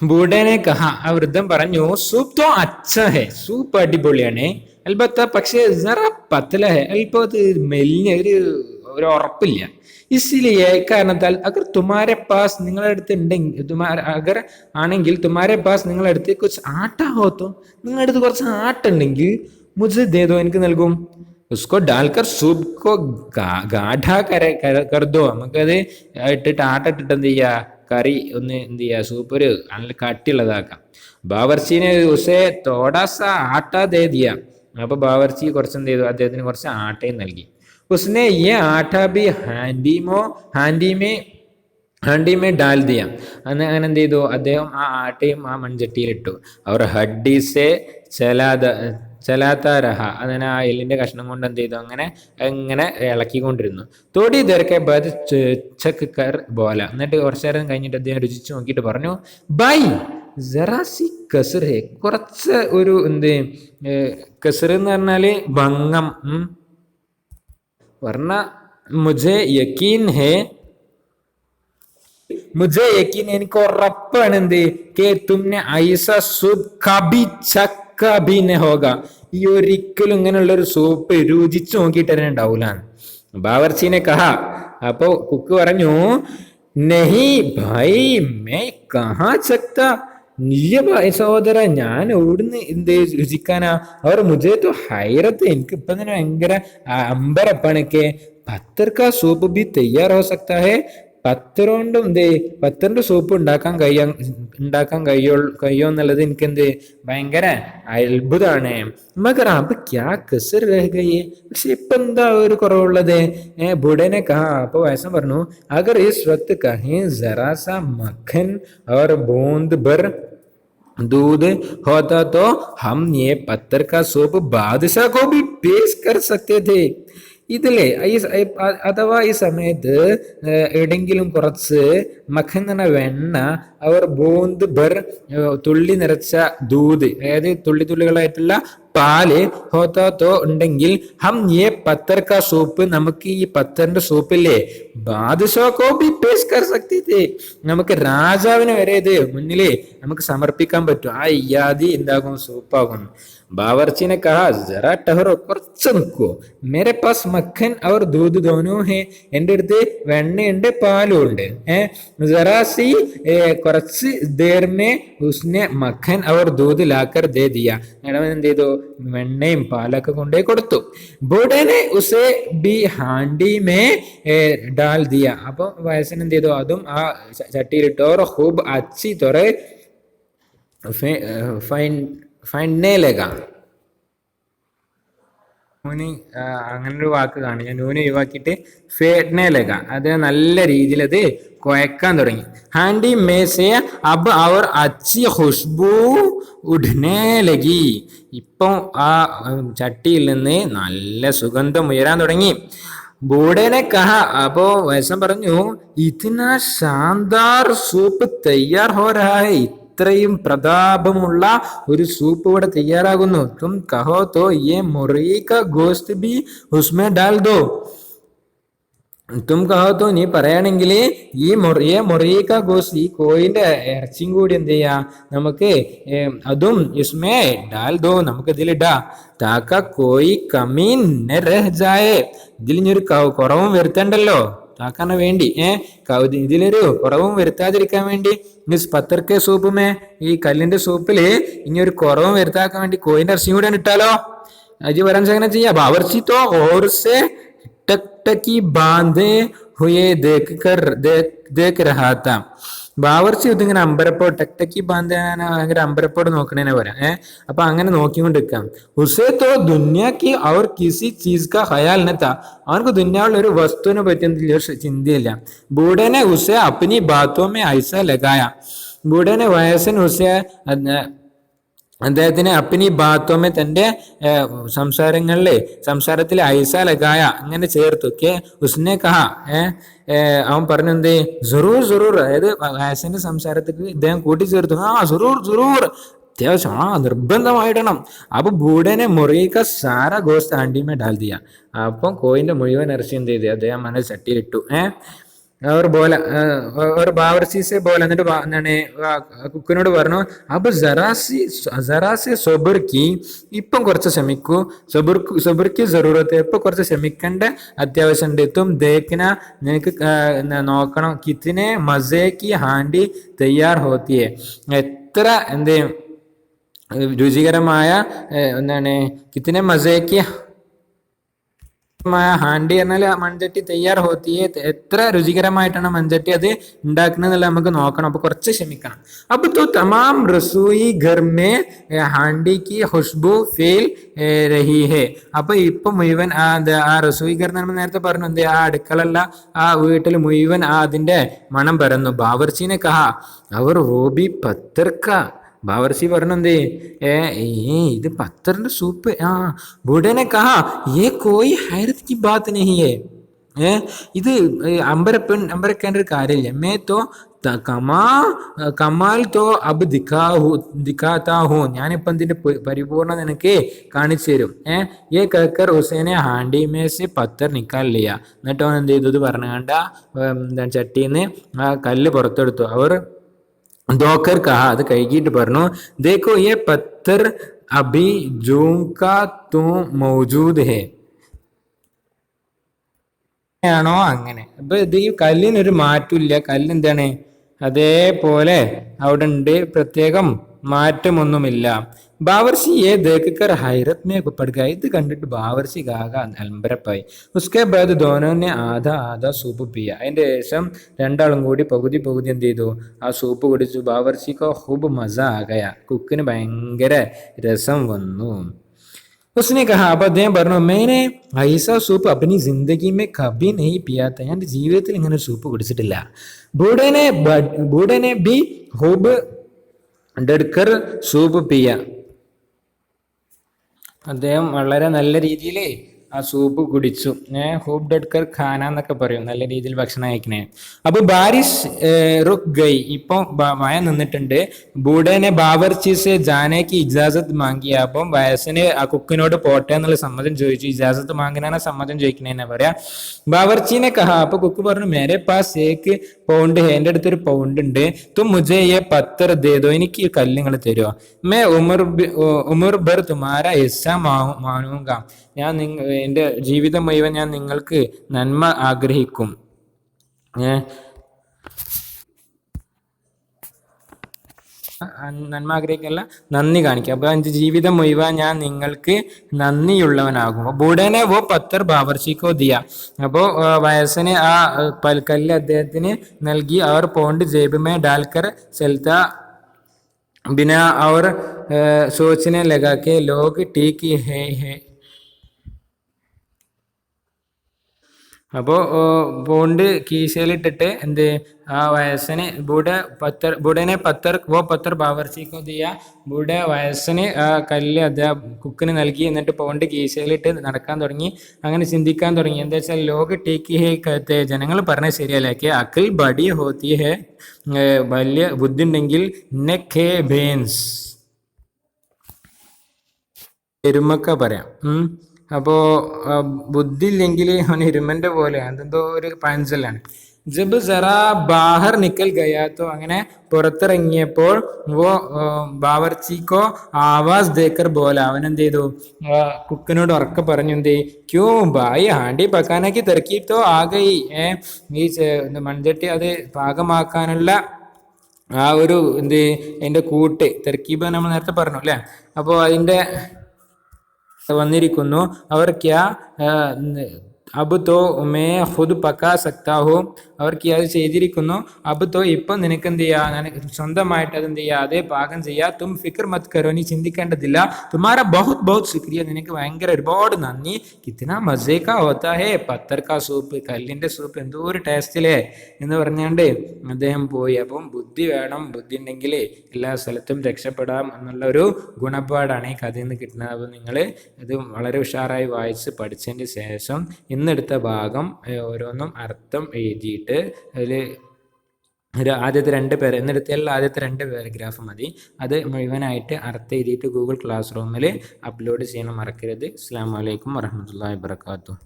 ബൂഡനെ കഹ ആ വൃദ്ധൻ പറഞ്ഞു സൂപ്പ് തോ അച്ഛ ഹെ സൂപ്പ് അടിപൊളിയാണ് അൽബത്ത പക്ഷേ ജറ പത്തല ഹെ അല്പം അത് മെലിഞ്ഞ ഒരു ഉറപ്പില്ല ഇസിലിയെ കാരണത്താൽ അഗർ തുമാരെ പാസ് നിങ്ങളുടെ അടുത്ത് ഉണ്ടെങ്കിൽ അഗർ ആണെങ്കിൽ തുമാരെ പാസ് നിങ്ങളുടെ അടുത്ത് കുറച്ച് ആട്ട ഹോത്തോ നിങ്ങളുടെ അടുത്ത് കുറച്ച് ആട്ടുണ്ടെങ്കിൽ മുझे ദേ ദോ എനിക്ക് നൽകും ഉസ്കോ ഡാൽക്കർ സൂപ്പ് കോ ഗാഢ കർ ദോ നമുക്കത് ഇട്ടിട്ട് ആട്ട ഇട്ടിട്ട് എന്ത് ചെയ്യാ കറി ഒന്ന് എന്ത് ചെയ്യുക സൂപ്പ് ഒരു നല്ല കട്ടിയുള്ളതാക്കാം ബാവർച്ചിനെ ഉസേ തോടാസ ആട്ട ദേ ദിയ അപ്പൊ ബാവർച്ചി കുറച്ച് എന്ത് ചെയ്തു അദ്ദേഹത്തിന് കുറച്ച് ആട്ടയും നൽകി ഉസ്നെ ഈ ആട്ട ബി ഹാൻഡിമേ ഡാൽ ദിയ അങ്ങനെ എന്ത് ചെയ്തു അദ്ദേഹം ആ ആട്ടയും ആ മൺചട്ടിയിലിട്ടു അവർ ഹഡ്ഡീസെ ചലാത്ത രഹ അങ്ങനെ ആ എല്ലിന്റെ കഷ്ണം കൊണ്ട് എന്ത് ചെയ്തു അങ്ങനെ അങ്ങനെ ഇളക്കിക്കൊണ്ടിരുന്നു തൊടി തിരക്കെ കർ ബോല എന്നിട്ട് കുറച്ചു നേരം കഴിഞ്ഞിട്ട് അദ്ദേഹം രുചിച്ചു നോക്കിയിട്ട് പറഞ്ഞു ബൈ ജറാസി കസർ ഹെ കുറച്ച് ഒരു എന്ത് കസർ എന്ന് പറഞ്ഞാല് ഭംഗം വർണ്ണ മുझे യക്കീൻ ഹെ മുझे യക്കീൻ എനിക്ക് ഉറപ്പാണ് എന്ത് കെ തുമ്നെ ഐസ സൂപ്പ് കബി ചക്കബിനെ ഹോഗ ഈ ഒരിക്കലും ഇങ്ങനെയുള്ള ഒരു സൂപ്പ് രുചിച്ചു നോക്കിയിട്ട് തന്നെ ഉണ്ടാവൂല ബാവർച്ചിനെ കഹ അപ്പൊ കുക്ക് പറഞ്ഞു നഹി ഭായി മേ കഹാ ചക്ത ഇല്ല ഭായ് സഹോദര ഞാൻ എവിടുന്ന് എന്ത് രുചിക്കാനാ അവർ മുझे तो ഹൈറത്ത് എനിക്ക് ഇപ്പൊ തന്നെ ഭയങ്കര അമ്പരപ്പണക്കെ പത്തർ കാ സൂപ്പ് ബി തയ്യാർ ഹോ സക്താ ഹെ പത്തർ കൊണ്ടും എന്തേ പത്തറിന്റെ സൂപ്പ് ഉണ്ടാക്കാൻ കഴിയോ എന്നുള്ളത് എനിക്ക് എന്ത് ഭയങ്കര അത്ഭുതമാണ് മകർ അപ്പൊ ക്യാ കസർ രഹ്ഗയേ പക്ഷെ ഇപ്പൊ എന്താ ഒരു കുറവുള്ളത് ബുഡനെ കഹാ അപ്പൊ വയസ്സൻ പറഞ്ഞു അഗർ ഇസ് വക്ത് കഹേ ജറാ സാ മഖൻ और बूंद भर दूध होता तो हम ये पत्थर का सूप बादशाह को भी पेश कर सकते थे ഇതിലെ അഥവാ ഈ സമയത്ത് എവിടെങ്കിലും കുറച്ച് മഖൻ എന്ന വെണ്ണ അവർ ബൂന്ത് ബർ തുള്ളി നിറച്ച ദൂത് അതായത് തുള്ളികളായിട്ടുള്ള പാല് ഹോത്തോ ഉണ്ടെങ്കിൽ ഹം ഏ പത്തർ കാ സൂപ്പ് നമുക്ക് ഈ പത്തറിന്റെ സൂപ്പില്ലേ ബാദുഷാ കോ ബി പേഷ് കർ സക്തി ഥേ നമുക്ക് രാജാവിന് വരെ ഇത് മുന്നിലേ നമുക്ക് സമർപ്പിക്കാൻ പറ്റും ആ ഇയാദി എന്താകും സൂപ്പാകും ബാവർച്ചിനെ കഹാ ജറാ ടഹറോ കുറച്ച് നിൽക്കുവോ മേരെ പാസ് മഖൻ അവർ ദൂത് ദോനോ ഹേ എൻ്റെ അടുത്ത് വെണ്ണയുണ്ട് പാലും ഉണ്ട് ജറാസി കുറച്ച് ദേർമേ ഉസ്നെ മഖൻ അവർ ദൂത് ലാക്കർ ദേ ദിയ ഇടവൻ എന്ത് ചെയ്തു വെണ്ണയും പാലൊക്കെ കൊണ്ടേ കൊടുത്തു ബോഡനെ ഉസേ B handy may dal Diya അപ്പൊ വയസ്സൻ എന്ത് ചെയ്തു അതും ആ ചട്ടിയിലിട്ടു ഓർ ഹൂബ് അച്ചി തൊറ ഫൈൻഡേ ലഗ നൂന് അങ്ങനൊരു വാക്ക് കാണും ഞാൻ നൂന് ഒഴിവാക്കിയിട്ട് ഫേഡ്നെ ലഗ അത് നല്ല രീതിയിൽ അത് കുഴക്കാൻ തുടങ്ങി ഹാൻഡി മേസെ അബ് അവർ അച്ചി ഖുഷ്ബു ഉഡ്നെ ലഗി ഇപ്പം ആ ചട്ടിയിൽ നിന്ന് നല്ല സുഗന്ധം ഉയരാൻ തുടങ്ങി ബൂഡനെ കഹ അപ്പോ വയസ്സൻ പറഞ്ഞു ഇതന ശാന്ദാർ സൂപ്പ് തയ്യാർ ഹോ രഹാ ഹൈ ഇത്രയും പ്രതാപമുള്ള ഒരു സൂപ്പ് ഇവിടെ തയ്യാറാകുന്നു തും കഹോ തോ യേ മുർഗി കാ ഗോസ്ത് ബി ഉസ്മേ ഡാൽ ദോ തും കഹോ തോ നീ പറയുകയാണെങ്കിൽ ഈ മുർഗി കാ ഗോസ്ത് ഈ കോയിന്റെ ഇറച്ചിയും കൂടി എന്ത് ചെയ്യാ നമുക്ക് അതും ഇസ്മേ ഡാൽ ദോ നമുക്ക് ഇതിലിടാ താക്ക കോയി കമീൻ രഹ് ജായേ ഇതിൽ ഇനി ഒരു കുറവും വരുത്തണ്ടല്ലോ താക്കാന് വേണ്ടി ഇതിലൊരു കുറവും വരുത്താതിരിക്കാൻ വേണ്ടി മീൻസ് പത്തർക്കെ സൂപ്പുമേ ഈ കല്ലിന്റെ സൂപ്പില് ഇനി ഒരു കുറവും വരുത്താക്കാൻ വേണ്ടി കോയിന്റെ ഇറച്ചിയും കൂടെ ഇട്ടാലോ അജി വരാൻ അങ്ങനെ ചെയ്യാം ബാവർച്ചി തോ ഓർസെ ടക്കി ബാന്ധേ ഹുയേ ദേഖ് രഹാ താ ബാവർച്ചി ഇതിങ്ങനെ അമ്പരപ്പോ ടക്കി ബാന്ധാൻ ഭയങ്കര അമ്പരപ്പോട് നോക്കണേനെ പറയാം അപ്പൊ അങ്ങനെ നോക്കിക്കൊണ്ടിരിക്കാം ഉസേ തോ ദുന്യാക്ക് അവർ കിസി ചീസ് കാ ഖയാൽ നത്താ അവർക്ക് ദുന്യാവിൽ ഒരു വസ്തുവിനെ പറ്റി ചിന്തയില്ല ബൂഡനെ ഉസേ അപ്പനി ബാത്തോമേ ഐസ ലഗായ ബൂഡനെ വയസ്സൻ ഉസേ അദ്ദേഹത്തിന് അപ്പിനി ബാത്തോമെ തന്റെ സംസാരത്തിൽ ഐസ ലഗായ അങ്ങനെ ചേർത്തു കെ ഉസ്നെ കഹാ അവൻ പറഞ്ഞു എന്തേ ജറൂർ അതായത് വയസ്സിന്റെ സംസാരത്തിൽ ഇദ്ദേഹം കൂട്ടിച്ചേർത്തു ജറൂർ അത്യാവശ്യം നിർബന്ധമായിടണം അപ്പൊ ബൂഡനെ മുറിക സാര ഗോസ്ത് ആൻഡിമേ ഡാൽ ദിയ അപ്പം കോയിന്റെ മുഴുവൻ ഇറച്ചി എന്ത് ചെയ്ത് അദ്ദേഹം മനസ്സിൽ ചട്ടിയിലിട്ടു അവർ ബോല ഒരു ബാവർച്ചി സെ ബോല എന്നിട്ട് എന്താണ് കുക്കിനോട് പറഞ്ഞു അപ്പൊ ജറാസി സൊബർക്കി ഇപ്പം കുറച്ച് ക്ഷമിക്കൂ സൊബർക്കി ജറൂറത്ത് ഇപ്പൊ കുറച്ച് ക്ഷമിക്കേണ്ട അത്യാവശ്യമുണ്ട് തും ദേഖന നിനക്ക് നോക്കണം കിത്തിനെ മസേക്ക് ഹാൻഡി തയ്യാർ ഹോത്തിയെ എത്ര എന്ത് രുചികരമായ എന്താണ് കിത്തിനെ മസേക്ക് ഹാൻഡി എന്നാൽ മൺചട്ടി തയ്യാർ ഹോത്തിയെ എത്ര രുചികരമായിട്ടാണ് മൺചട്ടി അത് ഉണ്ടാക്കുന്നത് നമുക്ക് നോക്കണം അപ്പൊ കുറച്ച് ക്ഷമിക്കണം അപ്പൊ തോ തമാം റസോയി ഘർ മേ ഹാൻഡി കി ഖുശ്ബു ഫീൽ രഹി ഹെ അപ്പൊ ഇപ്പൊ മുഴുവൻ ആ റസോയി ഘർ നമ്മൾ നേരത്തെ പറഞ്ഞു എന്ത് ആ അടുക്കളല്ല ആ വീട്ടിൽ മുഴുവൻ അതിന്റെ മണം പരന്നു ബാവർച്ചിനെ കഹ അവർ വോബി പത്തർക്ക ബാവർച്ചി പറഞ്ഞെന്തേ ഇത് പത്തറിന്റെ സൂപ്പ് ബൂഢനെ കഹാ യേ കോയി ഹൈറത്ത് കി ബാത് നഹി ഹേ ഇത് അമ്പരക്കേണ്ട ഒരു കാര്യമില്ല മേ തോ കമാൽ തോ അബ് ദിഖാതാ ഹൂ ഞാനിപ്പം ഇതിന്റെ പരിപൂർണ നിനക്ക് കാണിച്ചു തരും യേ കക്കർ ഹുസൈനെ ഹാൻഡി മേ സെ പത്തർ നിക്കാൽ ലിയ എന്നിട്ട് അവൻ എന്ത് ചെയ്തു ഇത് പറഞ്ഞു കണ്ട എന്താണ് ചട്ടിന്ന് ആ കല്ല് പുറത്തെടുത്തു അവർ ധോക്കർ കഹ അത് കഴുകിയിട്ട് പറഞ്ഞു ദേഖോ യേ പത്തർ അഭി ജൂംകാ തൂ മൗജൂദ് ഹേ ആണോ അങ്ങനെ അപ്പൊ ഇത് ഈ കല്ലിനൊരു മാറ്റമില്ല കല്ല് എന്താണ് അതേപോലെ അവിടെ ഉണ്ട് പ്രത്യേകം മാറ്റമൊന്നുമില്ല ബാവർച്ചി ദേഖക്കർ ഹൈറത് മേ പടുക ഇത് കണ്ടിട്ട് ബാവർച്ചി കാക അൽമ്പരപ്പായി ഉസ്കെ ബാദ് ധോനോനെ ആധാ സൂപ്പ് പിയ അതിന്റെ ശേഷം രണ്ടാളും കൂടി പകുതി എന്ത് ചെയ്തു ആ സൂപ്പ് കുടിച്ചു ബാവർച്ചിക്കോ ഹുബ് മസ ആകയ കുക്കിന് ഭയങ്കര രസം വന്നു उसने कहा അപ്പൊ അദ്ദേഹം പറഞ്ഞു മേനെ ഐസ സൂപ്പ് അപ്പനി ജിന്ദഗി മേ കബി നഹി പിയാത്ത ഞാൻ ജീവിതത്തിൽ ഇങ്ങനെ ഒരു സൂപ്പ് കുടിച്ചിട്ടില്ല ബൂഡനെ ബി ഹൂബ് ഡഡ്കർ സൂപ്പ് പിയ അദ്ദേഹം വളരെ നല്ല രീതിയിൽ ആ സൂപ്പ് കുടിച്ചു ഹൂബ് ഡഡ്കർ ഖാന എന്നൊക്കെ പറയും നല്ല രീതിയിൽ ഭക്ഷണം കഴിക്കണേ അപ്പൊ ബാരിഷ് റുക് ഗൈ ഇപ്പൊ മഴ നിന്നിട്ടുണ്ട് ബൂഡനെ ബാവർച്ചി സെ ജാനേക്ക് ഇജാസത്ത് മാങ്ങിയ അപ്പം വയസ്സിന് ആ കുക്കിനോട് പോട്ടെ എന്നുള്ള സമ്മതം ചോദിച്ചു ഇജാസത്ത് മാങ്ങാനാണ് സമ്മതം ചോദിക്കണേന്നെ പറയാ ബാവർച്ചിനെ കഹ അപ്പൊ കുക്ക് പറഞ്ഞു മേരെ പാസ് ഏക്ക് പൗണ്ട് ഹേ എൻ്റെ അടുത്തൊരു പൗണ്ട് ഉണ്ട് തും മുജേ യേ പത്തർ ദേദോ എനിക്ക് ഈ കല്ലുകൾ തരുമോ മേ ഉമർ ഭർ തുമാര ഹിസ്സ മാനൂങ്ക ഞാൻ എൻ്റെ ജീവിതം മുഴുവൻ ഞാൻ നിങ്ങൾക്ക് നന്മ ആഗ്രഹിക്കും നന്മ ആഗ്രഹിക്കല്ല നന്ദി കാണിക്കുക അപ്പൊ എൻ്റെ ജീവിതം മുഴുവൻ ഞാൻ നിങ്ങൾക്ക് നന്ദിയുള്ളവനാകും ബൂഡനെ വോ പത്തർ ബാവർച്ചിക്കോ ദിയ അപ്പോ വയസ്സിന് ആ കല്ല് അദ്ദേഹത്തിന് നൽകി അവർ പോണ്ട് ജേബ് മേ ഡാൽക്കർ ചലത്ത बिना और सोचने लगा कि लोग ठीक ही है അപ്പോൾ പോണ്ട് കീശയിലിട്ടിട്ട് എന്ത് ആ വയസ്സിന് ബൂഡനെ പത്തർ ബാവർച്ചിക്കോ ദിയ ബൂഡ വയസ്സിന് ആ കല്ല് അദ്ദേഹം കുക്കിന് നൽകി എന്നിട്ട് പോണ്ട് കീശയിലിട്ട് നടക്കാൻ തുടങ്ങി അങ്ങനെ ചിന്തിക്കാൻ തുടങ്ങി എന്താ വെച്ചാൽ ലോക ടീക്കി ഹേ കത്തെ ജനങ്ങൾ പറഞ്ഞ ശരിയല്ലേ അക്കിൽ ബഡി ഹോത്തി ഹേ വലിയ ബുദ്ധി ഉണ്ടെങ്കിൽ നെക്ക് ഹേ ബേൻസ് എരുമക്ക പറയാം അപ്പോ ബുദ്ധി ഇല്ലെങ്കിൽ അവൻ എരുമന്റെ പോലെ അതെന്തോ ഒരു പഴഞ്ചൊല്ലാണ് ജബ് സറാ ബാഹർ നിക്കൽ ഗയാത്തോ അങ്ങനെ പുറത്തിറങ്ങിയപ്പോൾ വോ ബാവർച്ചിക്കോ ആവാസ് ദേക്കർ പോലെ അവൻ എന്ത് ചെയ്തു കുക്കിനോട് ഉറക്കെ പറഞ്ഞു എന്ത് ക്യൂ ബായി ഹാണ്ടി പക്കാനാക്കി തെറക്കിത്തോ ആകെ ഈ മൺചട്ടി അത് പാകമാക്കാനുള്ള ആ ഒരു എന്ത് അതിന്റെ കൂട്ട് തെർക്കീബ് നമ്മൾ നേരത്തെ പറഞ്ഞു അല്ലെ അപ്പോ അതിന്റെ വന്നിരിക്കുന്നു അവർ ക്യാ അബ് തോ മേ ഖുദ് പക്കാ സക്താ ഹോ അവർക്ക് അത് ചെയ്തിരിക്കുന്നു അബ് തോ ഇപ്പൊ നിനക്ക് എന്ത് ചെയ്യാ സ്വന്തമായിട്ട് അത് എന്ത് ചെയ്യാ അതേ പാകം ചെയ്യാ തും ഫിക്ർ മത് കരോ നീ ചിന്തിക്കേണ്ടതില്ല തുമാര ബഹുത് ശുക്രിയ നിനക്ക് ഭയങ്കര ഒരുപാട് നന്ദി കിത്തന മസേ കാ ഹോത്താ ഹേ പത്തർ കാ സൂപ്പ് കല്ലിന്റെ സൂപ്പ് എന്തോ ഒരു ടേസ്റ്റിലേ എന്ന് പറഞ്ഞാണ്ട് അദ്ദേഹം പോയി അപ്പം ബുദ്ധി വേണം ബുദ്ധി ഉണ്ടെങ്കിൽ എല്ലാ സ്ഥലത്തും രക്ഷപ്പെടാം എന്നുള്ള ഒരു ഗുണപാടാണ് ഈ കഥയിൽ നിന്ന് കിട്ടുന്നത് അപ്പോൾ നിങ്ങൾ ഇത് വളരെ ഉഷാറായി വായിച്ച് പഠിച്ചതിന് ശേഷം ഇന്നെടുത്ത ഭാഗം ഓരോന്നും അർത്ഥം എഴുതിയിട്ട് അതിൽ ആദ്യത്തെ ആദ്യത്തെ 2 പാരഗ്രാഫ് മതി അത് മുഴുവനായിട്ട് അർത്ഥം എഴുതിയിട്ട് ഗൂഗിൾ ക്ലാസ് റൂമിൽ അപ്ലോഡ് ചെയ്യണം മറക്കരുത്. അസ്സലാമു അലൈക്കും വറഹ്മത്തുള്ളാഹി വബറകാതുഹു.